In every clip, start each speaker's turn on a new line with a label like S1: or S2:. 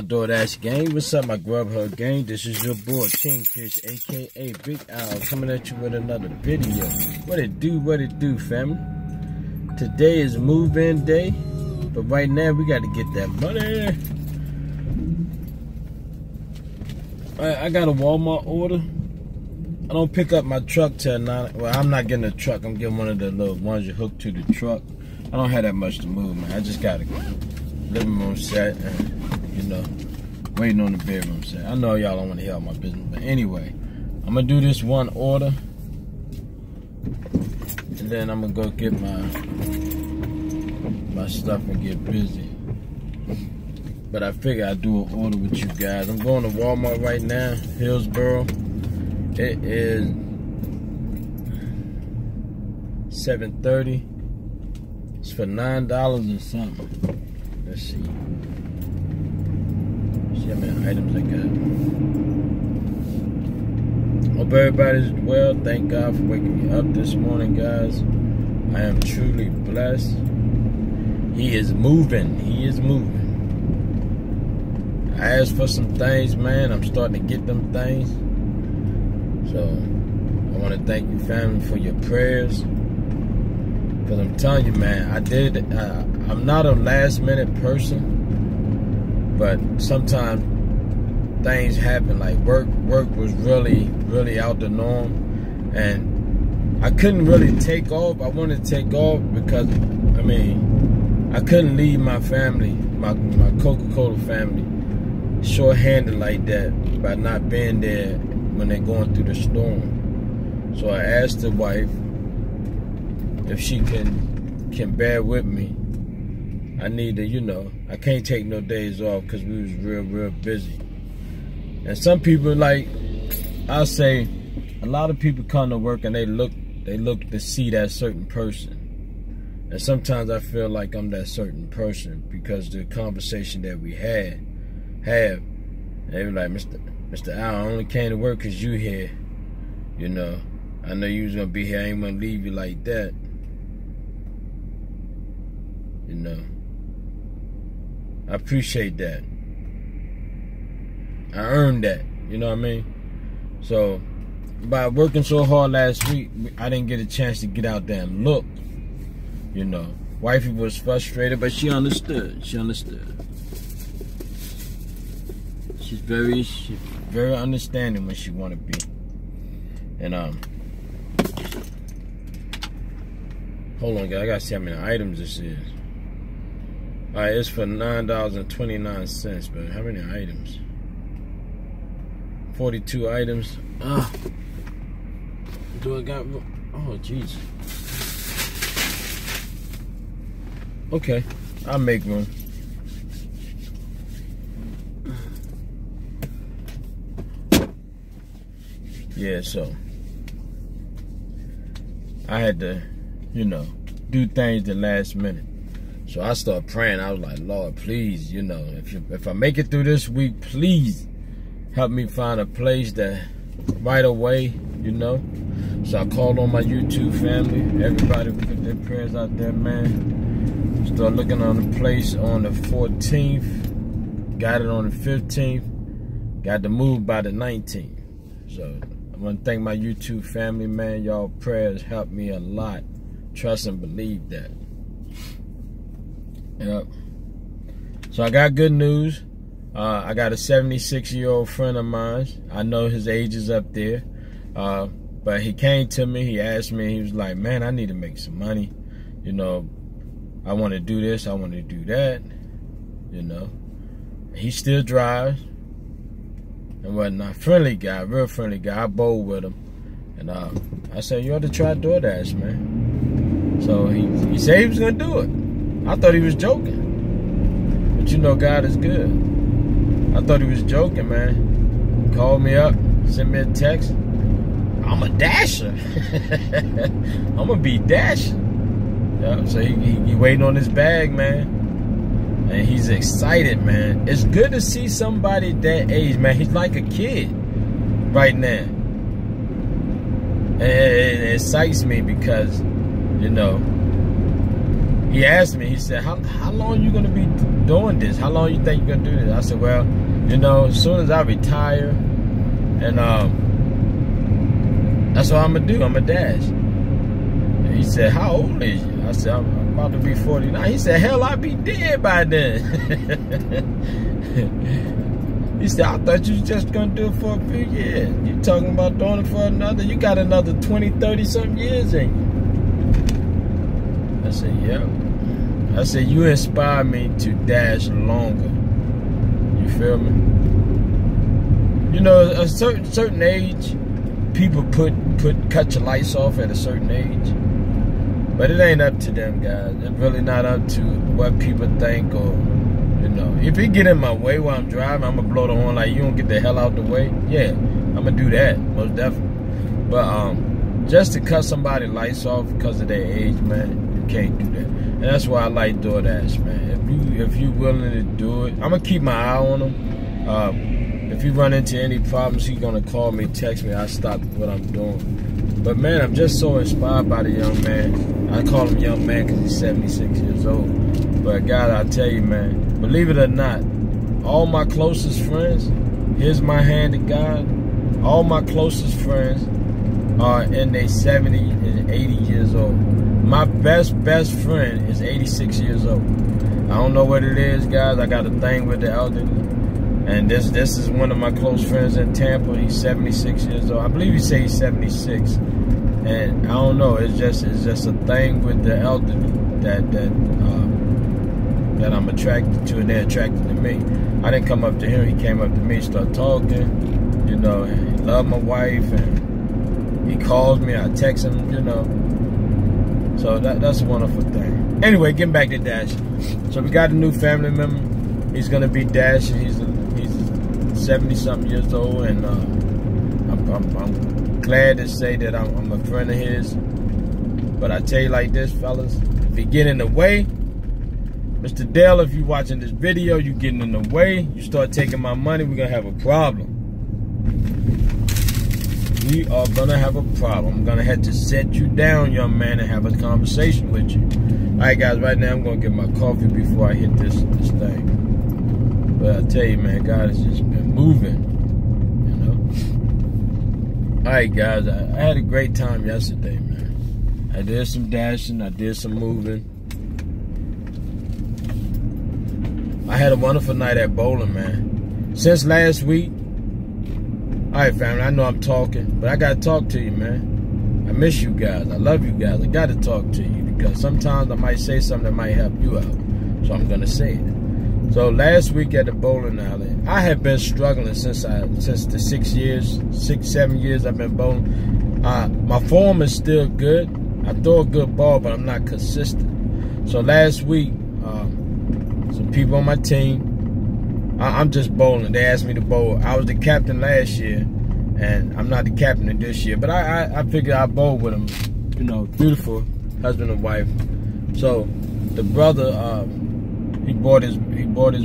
S1: DoorDash gang, what's up my Grubhub gang? This is your boy Kingfish, aka Big Al, coming at you with another video. What it do, family? Today is move-in day, but right now we got to get that money. I got a Walmart order. I don't pick up my truck till 9. Well, I'm not getting a truck. I'm getting one of the little ones you hook to the truck. I don't have that much to move, man. I just got a living room set and, you know, waiting on the bedroom set. I know y'all don't want to hear all my business, but anyway, I'm going to do this one order, and then I'm going to go get my stuff and get busy. But I figure I'd do an order with you guys. I'm going to Walmart right now, Hillsboro. It is 7:30. It's for $9 or something. Let's see. See how many items I got. Hope everybody's well. Thank God for waking me up this morning, guys. I am truly blessed. He is moving. He is moving. I asked for some things, man. I'm starting to get them things. So, I want to thank you, family, for your prayers. Because I'm telling you, man, I'm not a last-minute person. But sometimes things happen. Like work was really out the norm. And I couldn't really take off. I wanted to take off because, I mean, I couldn't leave my family, my Coca-Cola family, short-handed like that by not being there when they're going through the storm. So I asked the wife if she can bear with me. I need to, you know, I can't take no days off because we was real busy. And some people, like, I'll say, a lot of people come to work and they look to see that certain person. And sometimes I feel like I'm that certain person because the conversation that we have, they were like, Mr. Al, I only came to work because you here. You know, I know you was going to be here. I ain't going to leave you like that. You know, I appreciate that. I earned that. You know what I mean? So, by working so hard last week, I didn't get a chance to get out there and look. You know, wifey was frustrated, but she understood. She understood. She's very understanding when she want to be. And hold on, guys. I gotta see how many items this is. All right, it's for $9.29. But how many items? 42 items. Do I got? Oh, jeez. Okay, I'll make room. Yeah, so I had to, you know, do things the last minute. So I started praying. I was like, Lord, please, you know, if I make it through this week, please help me find a place that right away, you know. So I called on my YouTube family. Everybody put their prayers out there, man. Started looking on the place on the 14th. Got it on the 15th. Got to move by the 19th. So I want to thank my YouTube family, man. Y'all prayers helped me a lot. Trust and believe that. Yep. So I got good news. I got a 76-year-old friend of mine. I know his age is up there. But he came to me. He asked me. He was like, man, I need to make some money. You know, I want to do this. I want to do that. You know. He still drives. And whatnot. Friendly guy, real friendly guy. I bowled with him. And I said, you ought to try DoorDash, man. So he said he was going to do it. I thought he was joking. But you know, God is good. I thought he was joking, man. He called me up, sent me a text. I'm a dasher. I'm going to be dashing. Yeah, so he waiting on his bag, man. And he's excited, man. It's good to see somebody that age, man. He's like a kid right now. And it excites me because, you know, he asked me, he said, how long are you going to be doing this? How long you think you're gonna do this? I said, well, you know, as soon as I retire, and that's what I'm gonna do. I'm gonna dash. And he said, how old is you? I said, I'm about to be 49. He said, hell, I'll be dead by then. He said, I thought you was just gonna do it for a few years. You talking about doing it for another, you got another 20, 30 something years in you. I said, yeah. I said, you inspire me to dash longer. You feel me? You know, a certain age, people cut your lights off at a certain age. But it ain't up to them, guys. It's really not up to what people think, or, you know. If it get in my way while I'm driving, I'm going to blow the horn like, you don't get the hell out the way. Yeah, I'm going to do that, most definitely. But just to cut somebody's lights off because of their age, man, you can't do that. And that's why I like DoorDash, man. If you willing to do it, I'm going to keep my eye on them. If you run into any problems, he's going to call me, text me. I stop what I'm doing. But, man, I'm just so inspired by the young man. I call him young man because he's 76 years old. But, God, I tell you, man, believe it or not, all my closest friends, here's my hand to God, all my closest friends are in their 70 and 80 years old. My best friend is 86 years old. I don't know what it is, guys. I got a thing with the elderly. And this is one of my close friends in Tampa. He's 76 years old. I believe he said he's 76. And I don't know. It's just a thing with the elderly that I'm attracted to, and they're attracted to me. I didn't come up to him. He came up to me, started talking. You know, he loved my wife, and he calls me. I text him. You know. So that's a wonderful thing. Anyway, getting back to dashing. So we got a new family member. He's gonna be dashing. He's 70-something years old, and I'm glad to say that I'm a friend of his. But I tell you like this, fellas, if you get in the way, Mr. Dale, if you watching this video, you getting in the way, you start taking my money, we're gonna have a problem. We are gonna have a problem. I'm gonna have to set you down, young man, and have a conversation with you. Alright, guys, right now I'm gonna get my coffee before I hit this thing. But I tell you, man, God has just been moving, you know. Alright, guys, I had a great time yesterday, man. I did some dashing, I did some moving. I had a wonderful night at bowling, man. Since last week, alright, family, I know I'm talking, but I gotta talk to you, man. I miss you guys. I love you guys. I gotta talk to you because sometimes I might say something that might help you out. So I'm gonna say it. So last week at the bowling alley, I have been struggling since the 7 years I've been bowling. My form is still good. I throw a good ball, but I'm not consistent. So last week, some people on my team, I'm just bowling. They asked me to bowl. I was the captain last year, and I'm not the captain this year. But I figured I'd bowl with them. You know, beautiful husband and wife. So the brother, he bought his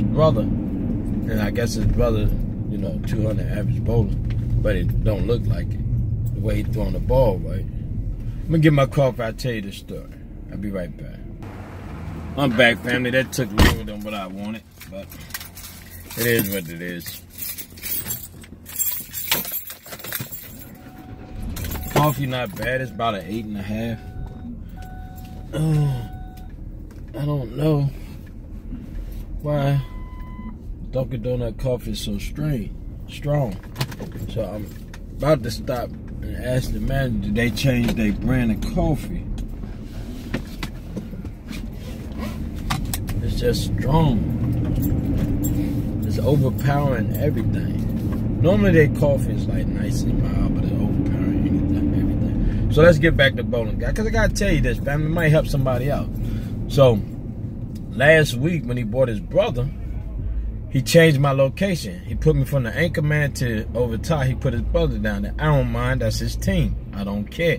S1: brother, and I guess his brother, you know, 200 average bowling, but it don't look like it. The way he throwing the ball, right? I'm gonna get my coffee. I'll tell you the story. I'll be right back. I'm back, family. That took longer than what I wanted, but it is what it is. Coffee not bad. It's about an 8.5. I don't know why Dunkin' Donut coffee is so strong. So I'm about to stop and ask the manager, did they change their brand of coffee? It's just strong. It's overpowering everything. Normally their coffee is like nice and mild, but it's overpowering everything. So let's get back to bowling, guys, because I gotta tell you this, family, it might help somebody out. So last week when he bought his brother, he changed my location. He put me from the anchor man to over top. He put his brother down there. I don't mind. That's his team. I don't care.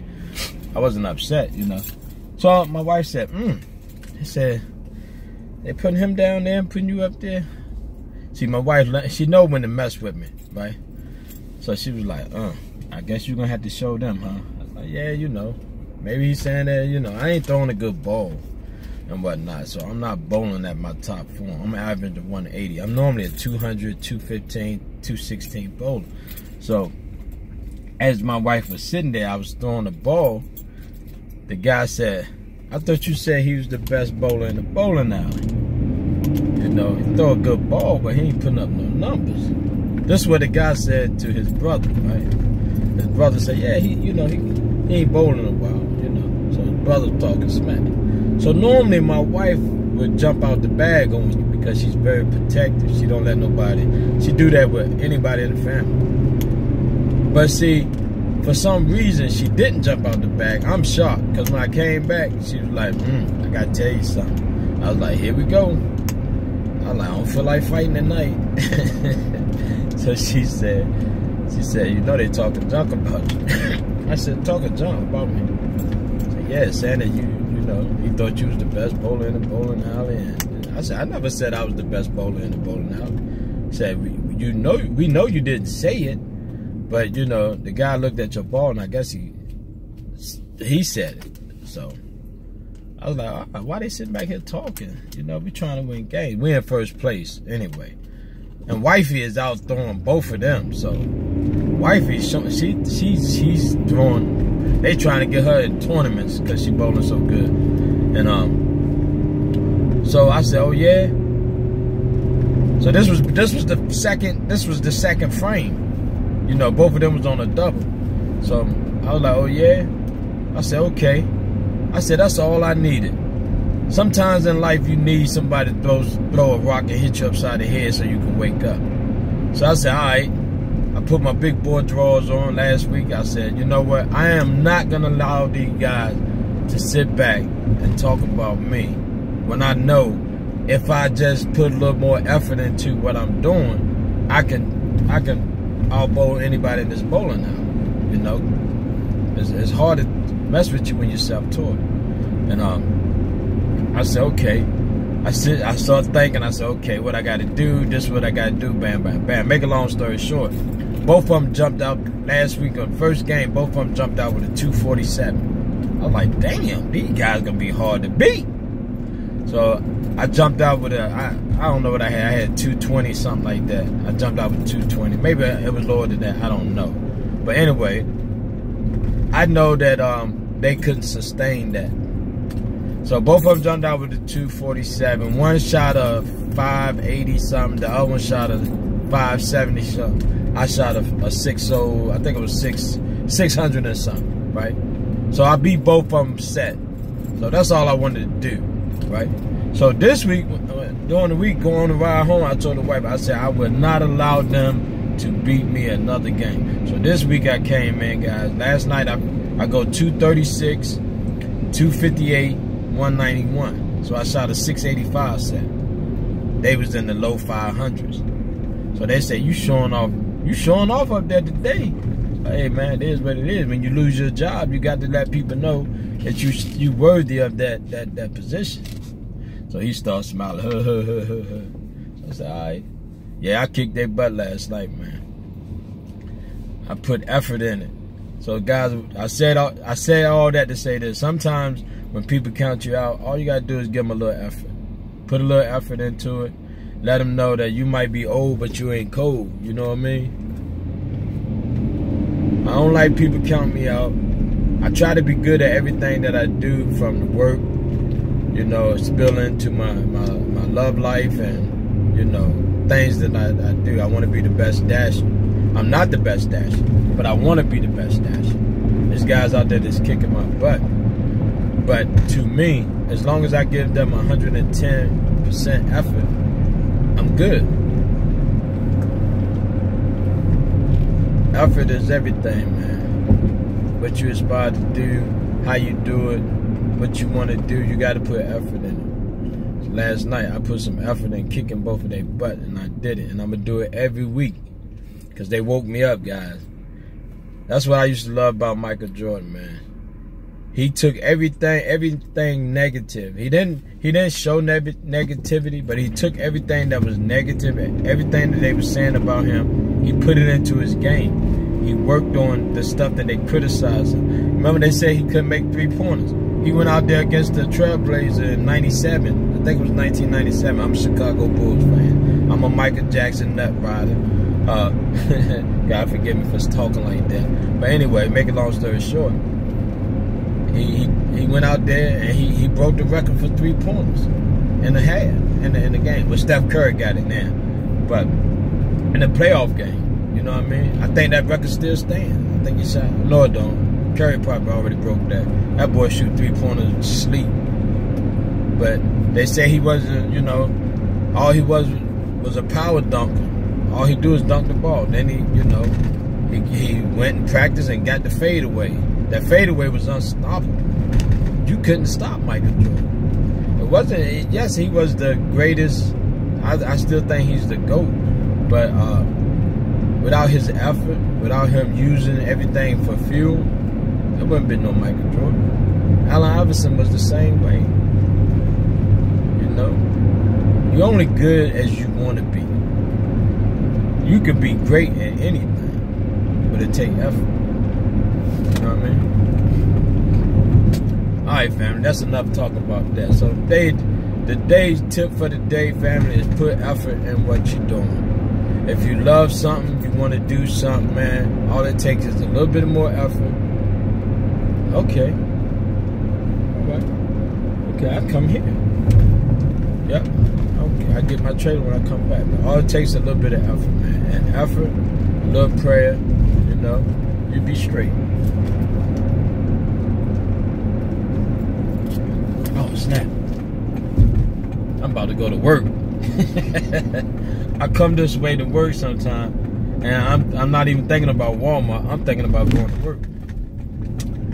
S1: I wasn't upset, you know. So my wife said, He said, they putting him down there and putting you up there? See, my wife, she know when to mess with me, right? So she was like, I guess you're going to have to show them, huh? I was like, yeah, you know. Maybe he's saying that, you know, I ain't throwing a good ball. and whatnot. So I'm not bowling at my top form. I'm averaging 180. I'm normally a 200, 215, 216 bowler. So as my wife was sitting there, I was throwing the ball. The guy said, I thought you said he was the best bowler in the bowling alley. You know, he throw a good ball, but he ain't putting up no numbers. This is what the guy said to his brother, right? His brother said, yeah, he ain't bowling in a while, you know. So his brother talking smack. So normally my wife would jump out the bag on you because she's very protective. She don't let nobody, she do that with anybody in the family. But see, for some reason, she didn't jump out the bag. I'm shocked, because when I came back, she was like, I gotta tell you something. I was like, here we go. I was like, I don't feel like fighting tonight. So she said, you know they talking junk about you. I said, talking junk about me? She said, yeah, saying that you know, he thought you was the best bowler in the bowling alley. And I said, I never said I was the best bowler in the bowling alley. He said, we know you didn't say it. But, you know, the guy looked at your ball, and I guess he said it. So, I was like, why they sitting back here talking? You know, we trying to win games. We in first place anyway. And Wifey is out throwing both of them. So, Wifey, she's throwing. They trying to get her in tournaments because she bowling so good. And, so I said, oh, yeah? So, this was the second frame. You know, both of them was on a double. So I was like, oh yeah? I said, okay. I said, that's all I needed. Sometimes in life you need somebody to throw a rock and hit you upside the head so you can wake up. So I said, all right. I put my big boy drawers on last week. I said, you know what? I am not going to allow these guys to sit back and talk about me when I know if I just put a little more effort into what I'm doing, I can I'll bowl anybody in this bowling now. You know, it's hard to mess with you when you're self-taught. And I said, okay. I started thinking. I said, okay, what I got to do? This is what I got to do. Bam, bam, bam. Make a long story short, both of them jumped out last week on the first game. Both of them jumped out with a 247. I was like, damn, these guys gonna be hard to beat. So I jumped out with I don't know what I had. I had 220, something like that. I jumped out with 220. Maybe it was lower than that. I don't know. But anyway, I know that they couldn't sustain that. So both of them jumped out with a 247. One shot a 580 something. The other one shot a 570 something. I shot a 60. I think it was 600 and something. Right. So I beat both of them set. So that's all I wanted to do. Right. So this week, during the week, going to ride home, I told the wife, I said I would not allow them to beat me another game. So this week I came in, guys. Last night I go 236, 258, 191. So I shot a 685 set. They was in the low 500s. So they say, you showing off up there today. Hey man, it is what it is. When you lose your job, you got to let people know that you worthy of that position. So he started smiling. So I said, all right. Yeah, I kicked their butt last night, man. I put effort in it. So guys, I said all that to say this. Sometimes when people count you out, all you gotta do is give them a little effort. Put a little effort into it. Let them know that you might be old, but you ain't cold. You know what I mean? I don't like people count me out. I try to be good at everything that I do, from the work, you know, spill into my love life and, you know, things that I do. I want to be the best dasher. I'm not the best dasher, but I want to be the best dasher. There's guys out there that's kicking my butt. But to me, as long as I give them 110% effort, I'm good. Effort is everything, man. What you aspire to do, how you do it, what you want to do, you got to put effort in it. So last night, I put some effort in kicking both of their butt, and I did it. And I'm going to do it every week because they woke me up, guys. That's what I used to love about Michael Jordan, man. He took everything negative. He didn't show negativity, but he took everything that was negative, everything that they were saying about him, he put it into his game. He worked on the stuff that they criticized him. Remember they said he couldn't make 3-pointers. He went out there against the Trailblazers in 97. I think it was 1997. I'm a Chicago Bulls fan. I'm a Michael Jackson nut rider. God forgive me for talking like that. But anyway, make a long story short, he went out there and he broke the record for 3-pointers in the half in the game. Well, Steph Curry got it now, but in the playoff game, you know what I mean? I think that record still stands. I think he shot. Lord don't. Curry probably already broke that. That boy shoot 3-pointers sleep. But they say he wasn't, you know, all he was a power dunker. All he do is dunk the ball. Then he went and practiced and got the fadeaway. That fadeaway was unstoppable. You couldn't stop Michael Jordan. It wasn't. Yes, he was the greatest. I still think he's the GOAT. But without his effort, without him using everything for fuel, there wouldn't been no Michael Jordan. Allen Iverson was the same way. You know, you're only good as you want to be. You could be great at anything, but it takes effort. You know what I mean? Alright, family, that's enough talk about that. So the day's tip for the day, family, is put effort in what you're doing. If you love something, you want to do something, man, all it takes is a little bit more effort. Okay. Alright. Okay, I come here. Yep. Okay, I get my trailer when I come back. But all it takes is a little bit of effort, man. And effort, a little prayer, you know, you be straight. Oh, snap. I'm about to go to work. I come this way to work sometime, and I'm not even thinking about Walmart. I'm thinking about going to work.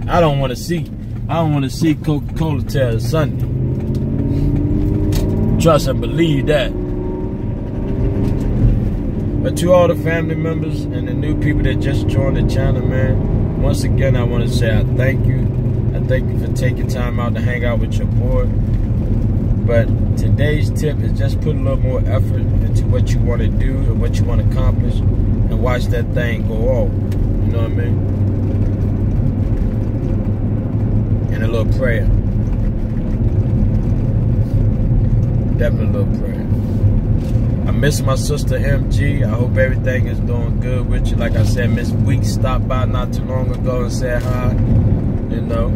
S1: I don't want to see Coca-Cola till Sunday. Trust and believe that. But to all the family members and the new people that just joined the channel, man, once again, I want to say I thank you. I thank you for taking time out to hang out with your boy. But today's tip is just put a little more effort into what you want to do and what you want to accomplish, and watch that thing go off. You know what I mean? And a little prayer. Definitely a little prayer. I miss my sister MG. I hope everything is doing good with you. Like I said, Miss Weeks stopped by not too long ago and said hi. You know.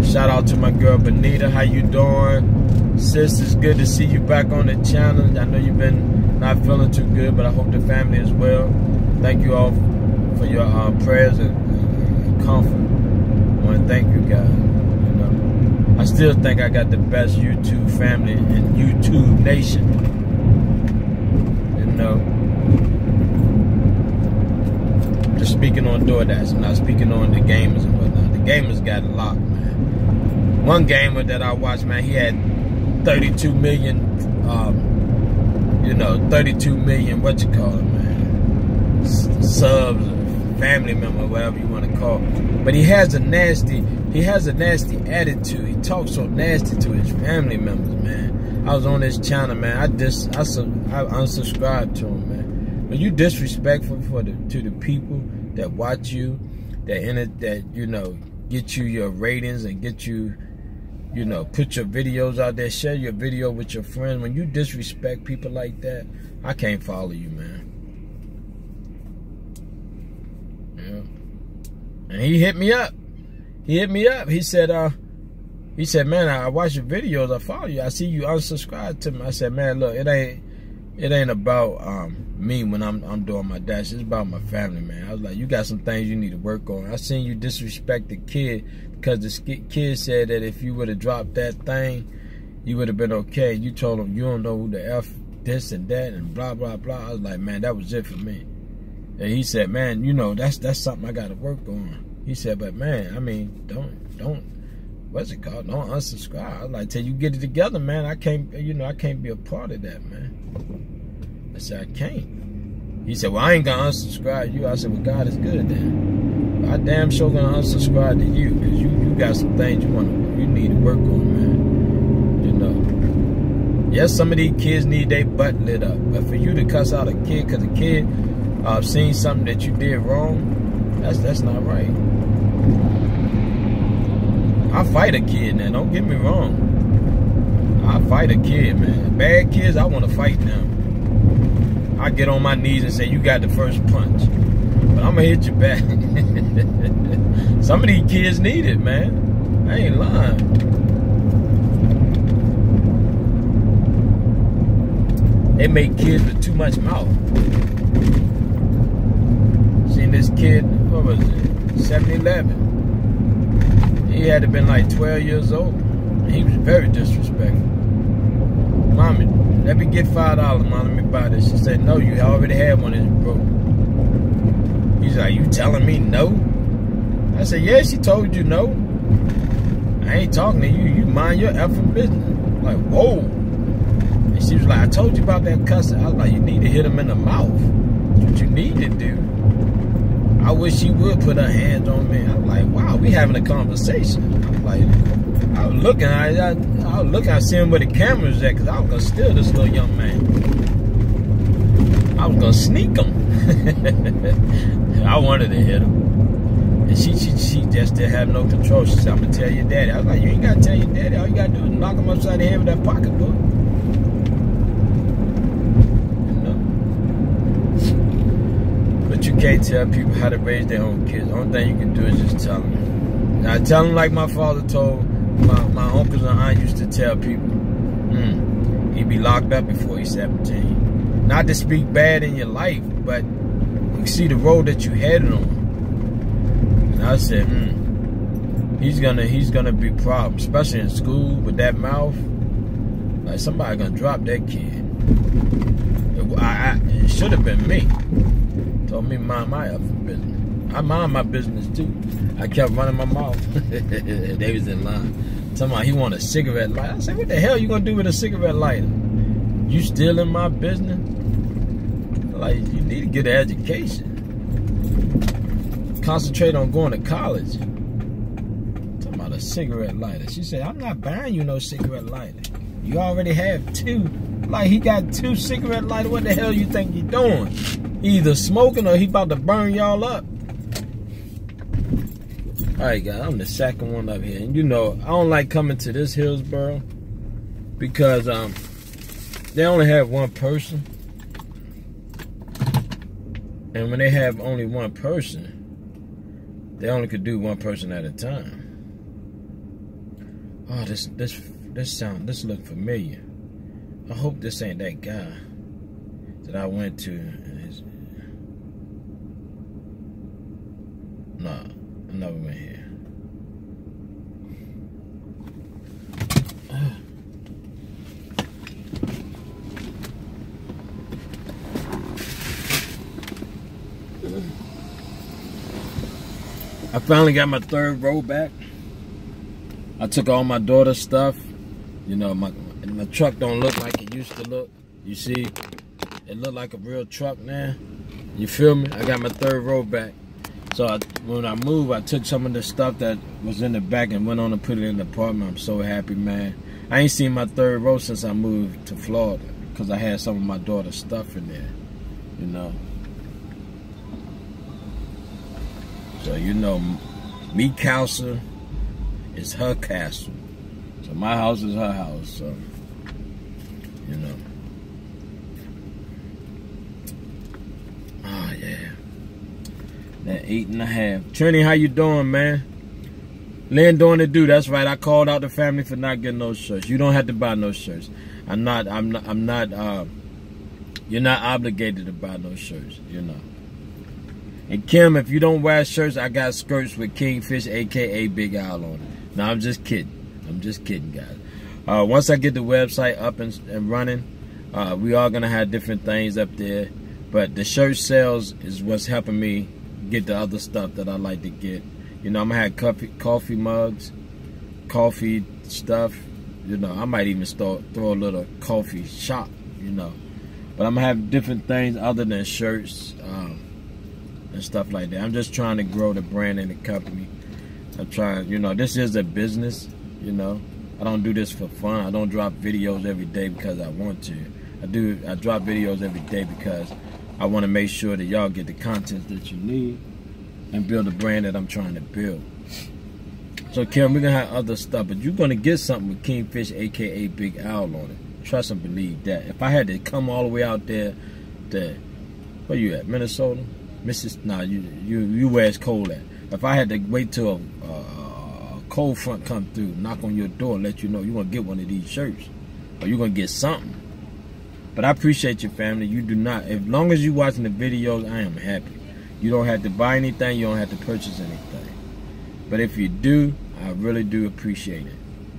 S1: Shout out to my girl Benita. How you doing? Sis, it's good to see you back on the channel. I know you've been not feeling too good, but I hope the family is well. Thank you all for your prayers and comfort. I want to thank you guys. I still think I got the best YouTube family in YouTube Nation. You know. Just speaking on DoorDash. I'm not speaking on the gamers and whatnot. The gamers got a lot, man. One gamer that I watched, man, he had 32 million, 32 million, what you call it, man, subs, family member, whatever you want to call it. But he has a nasty attitude. He talks so nasty to his family members, man. I was on his channel, man. I unsubscribed to him, man. But you disrespectful to the people that watch you, that you know, get you your ratings and get you, you know, put your videos out there, share your video with your friends. When you disrespect people like that, I can't follow you, man. Yeah. And he hit me up. He said, man, I watch your videos, I follow you. I see you unsubscribed to me. I said, man, look, it ain't about me when I'm doing my dash. It's about my family, man. I was like, you got some things you need to work on. I seen you disrespect the kid because the kid said that if you would have dropped that thing, you would have been okay. You told him you don't know who the F this and that and blah, blah, blah. I was like, man, that was it for me. And he said, man, you know, that's something I got to work on. He said, but man, I mean, don't, what's it called? Don't unsubscribe. I was like, till you get it together, man, I can't be a part of that, man. I said, I can't. He said, well, I ain't gonna unsubscribe you. I said, well, God is good then. I damn sure gonna unsubscribe to you, because you got some things you need to work on, man. You know. Yes, some of these kids need their butt lit up, but for you to cuss out a kid because a kid seen something that you did wrong, that's not right. I fight a kid now, don't get me wrong. I fight a kid, man. Bad kids, I want to fight them. I get on my knees and say, you got the first punch. But I'm going to hit you back. Some of these kids need it, man. I ain't lying. They make kids with too much mouth. Seen this kid, what was it, 7-11. He had to been like 12 years old. He was very disrespectful. Mommy, let me get $5, Mom, let me buy this. She said, no, you already had one, it's broke. He's like, you telling me no? I said, yeah, she told you no. I ain't talking to you, you mind your effing business. I'm like, whoa. And she was like, I told you about that cussing. I was like, you need to hit him in the mouth. That's what you need to do. I wish she would put her hands on me. I was like, wow, we having a conversation. I was like, I was looking, I was looking, I see him where the camera's at, because I was going to steal this little young man. I was going to sneak him. I wanted to hit him. And she just didn't have no control. She said, I'm going to tell your daddy. I was like, you ain't got to tell your daddy. All you got to do is knock him upside the head with that pocketbook. You can't tell people how to raise their own kids. The only thing you can do is just tell them. Now, tell them like my father told my uncles and aunts used to tell people. He'd be locked up before he's 17. Not to speak bad in your life, but you see the road that you headed on. And I said, he's gonna be a problem, especially in school with that mouth. Like somebody gonna drop that kid. It should have been me. Told me mind my effing business. I mind my business too. I kept running my mouth. They was in line. Talking about he want a cigarette lighter. I said, what the hell you gonna do with a cigarette lighter? You still in my business? Like, you need to get an education. Concentrate on going to college. Talking about a cigarette lighter. She said, I'm not buying you no cigarette lighter. You already have 2. Like, he got 2 cigarette lighters. What the hell you think you doing? He either smoking or he about to burn y'all up. Alright guys, I'm the second one up here. And you know, I don't like coming to this Hillsboro because they only have one person. And when they have only one person, they only could do one person at a time. Oh, this look familiar. I hope this ain't that guy that I went to. Nah, I never went here. I finally got my 3rd row back. I took all my daughter's stuff. You know, my truck don't look like it used to look. You see, it look like a real truck now. You feel me? I got my 3rd row back. So when I moved, I took some of the stuff that was in the back and went on and put it in the apartment. I'm so happy, man. I ain't seen my 3rd row since I moved to Florida because I had some of my daughter's stuff in there, you know. So, you know, me castle is her castle. So my house is her house, so, you know. Oh, yeah. That 8.5. Trini, how you doing, man? Lynn doing the do. That's right. I called out the family for not getting those shirts. You don't have to buy no shirts. You're not obligated to buy no shirts, you know. And Kim, if you don't wear shirts, I got skirts with Kingfish, aka Big Al on it. No, I'm just kidding. I'm just kidding, guys. Once I get the website up and running, we are gonna have different things up there. But the shirt sales is what's helping me get the other stuff that I like to get. You know, I'm gonna have coffee mugs, coffee stuff. You know, I might even throw a little coffee shop, you know. But I'm gonna have different things other than shirts and stuff like that. I'm just trying to grow the brand and the company. I'm trying, you know, this is a business, you know. I don't do this for fun. I don't drop videos every day because I want to. I drop videos every day because I want to make sure that y'all get the content that you need and build a brand that I'm trying to build. So, Karen, we're going to have other stuff, but you're going to get something with Kingfish, a.k.a. Big Al, on it. Trust and believe that. If I had to come all the way out there to, where you at, Minnesota? Nah, you where it's cold at. If I had to wait till a cold front come through, knock on your door, and let you know you're going to get one of these shirts, or you're going to get something. But I appreciate your family. You do not, as long as you're watching the videos, I am happy. You don't have to buy anything. You don't have to purchase anything. But if you do, I really do appreciate it.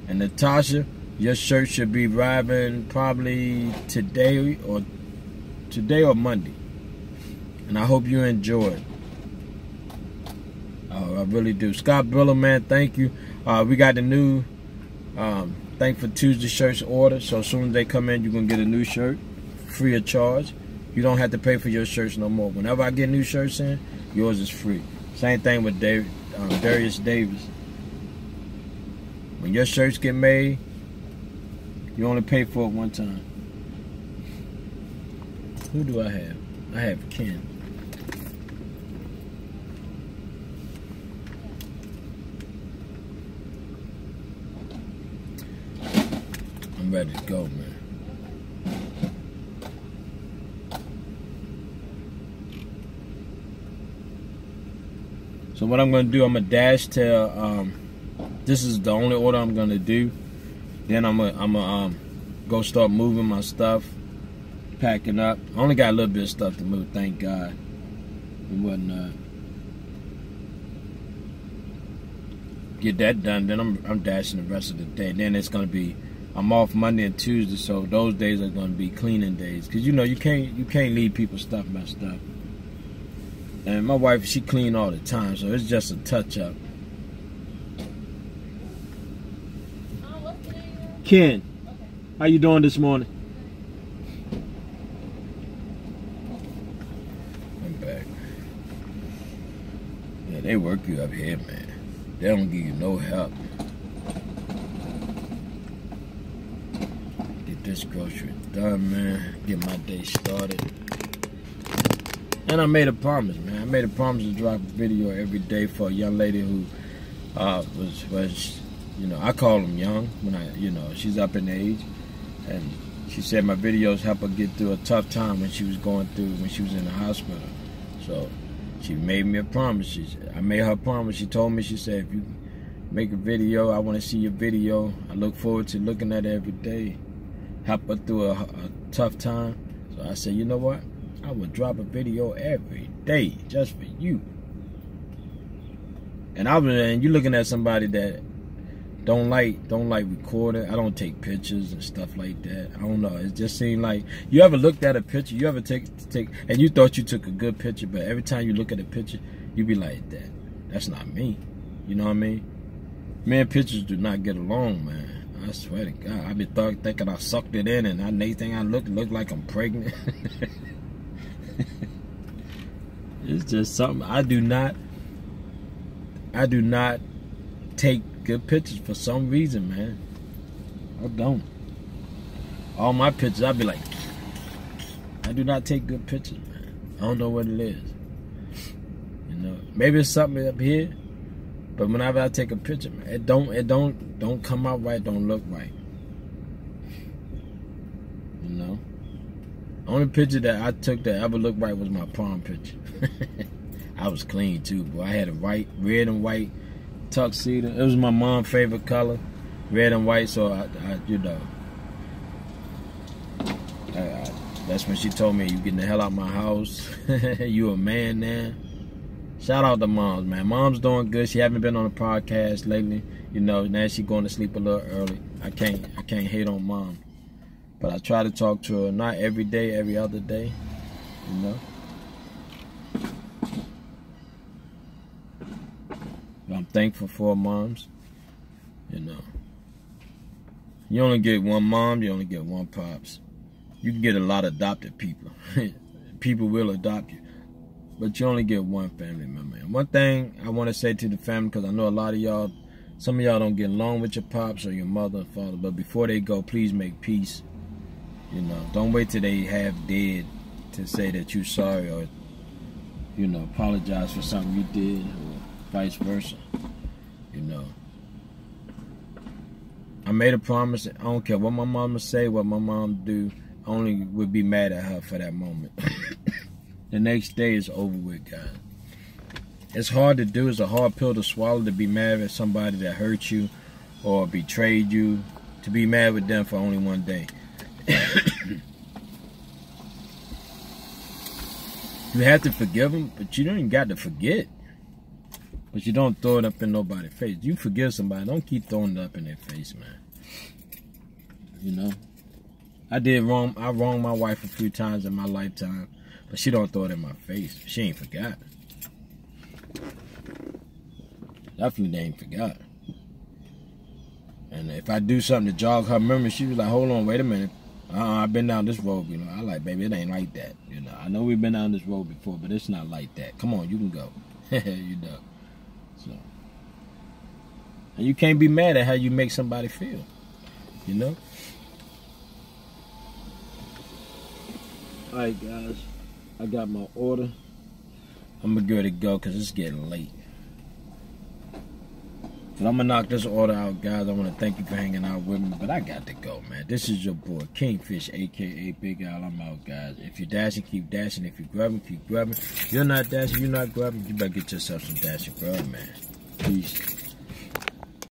S1: And Natasha, your shirt should be arriving probably today or Monday. And I hope you enjoy it. I really do. Scott Briller, man, thank you. We got the new Thankful Tuesday shirts order. So as soon as they come in, you're going to get a new shirt free of charge. You don't have to pay for your shirts no more. Whenever I get new shirts in, yours is free. Same thing with Darius Davis. When your shirts get made, you only pay for it one time. Who do I have? I have Ken. I'm ready to go, man. So what I'm going to do, I'm going to dash till, this is the only order I'm going to do. Then I'm going to go start moving my stuff, packing up. I only got a little bit of stuff to move, thank God, and whatnot. Get that done, then I'm dashing the rest of the day. Then it's going to be, I'm off Monday and Tuesday, so those days are going to be cleaning days. Because, you know, you can't leave people's stuff messed up. And my wife, she clean all the time, so it's just a touch-up. Ken, how you doing this morning? I'm back. Yeah, they work you up here, man. They don't give you no help. Get this grocery done, man. Get my day started. And I made a promise, man. I made a promise to drop a video every day for a young lady who was, you know, I call them young when she's up in age, and she said my videos help her get through a tough time when she was going through, when she was in the hospital. So she made me a promise. I made her a promise. She told me, she said, if you make a video, I want to see your video. I look forward to looking at it every day. Help her through a tough time. So I said, you know what? I would drop a video every day just for you. And you're looking at somebody that don't like recording. I don't take pictures and stuff like that. I don't know. It just seemed like, you ever looked at a picture, you ever take and you thought you took a good picture, but every time you look at a picture, you be like, that's not me. You know what I mean? Me and pictures do not get along, man. I swear to God. I be thinking I sucked it in, and next thing I look like I'm pregnant. It's just something. I do not take good pictures for some reason, man. I don't. All my pictures, I be like, I do not take good pictures, man. I don't know what it is. You know, maybe it's something up here, but whenever I take a picture, man, it don't come out right, don't look right. You know? The only picture that I took that ever looked right was my prom picture. I was clean too, boy. I had a red and white tuxedo. It was my mom's favorite color, red and white. So I that's when she told me, "You getting the hell out of my house. You a man now." Shout out to moms, man. Mom's doing good. She haven't been on a podcast lately. You know, now she going to sleep a little early. I can't hate on mom. But I try to talk to her, not every day, every other day, you know. But I'm thankful for moms, you know. You only get one mom, you only get one pops. You can get a lot of adopted people. People will adopt you. But you only get one family member. And one thing I want to say to the family, because I know a lot of y'all, some of y'all don't get along with your pops or your mother and father, but before they go, please make peace. You know, don't wait till they half dead to say that you're sorry or, you know, apologize for something you did or vice versa. You know, I made a promise. I don't care what my mama say, what my mom do. I only would be mad at her for that moment. The next day is over with, guys. It's hard to do. It's a hard pill to swallow, to be mad at somebody that hurt you or betrayed you. To be mad with them for only one day. You have to forgive them, but you don't even got to forget. But you don't throw it up in nobody's face. You forgive somebody, don't keep throwing it up in their face, man. You know? I did wrong. I wronged my wife a few times in my lifetime, but she don't throw it in my face. She ain't forgot. Definitely ain't forgot. And if I do something to jog her memory, she was like, hold on, wait a minute. I've been down this road, you know. I like, baby, it ain't like that. You know, I know we've been down this road before, but it's not like that. Come on, you can go. You know. So, and you can't be mad at how you make somebody feel. You know? Alright, guys. I got my order. I'm going to get it go because it's getting late. But I'm going to knock this order out, guys. I want to thank you for hanging out with me. But I got to go, man. This is your boy, Kingfish, a.k.a. Big Al. I'm out, guys. If you're dashing, keep dashing. If you're grubbing, keep grubbing. If you're not dashing, you're not grubbing, you better get yourself some dashing grub, man. Peace.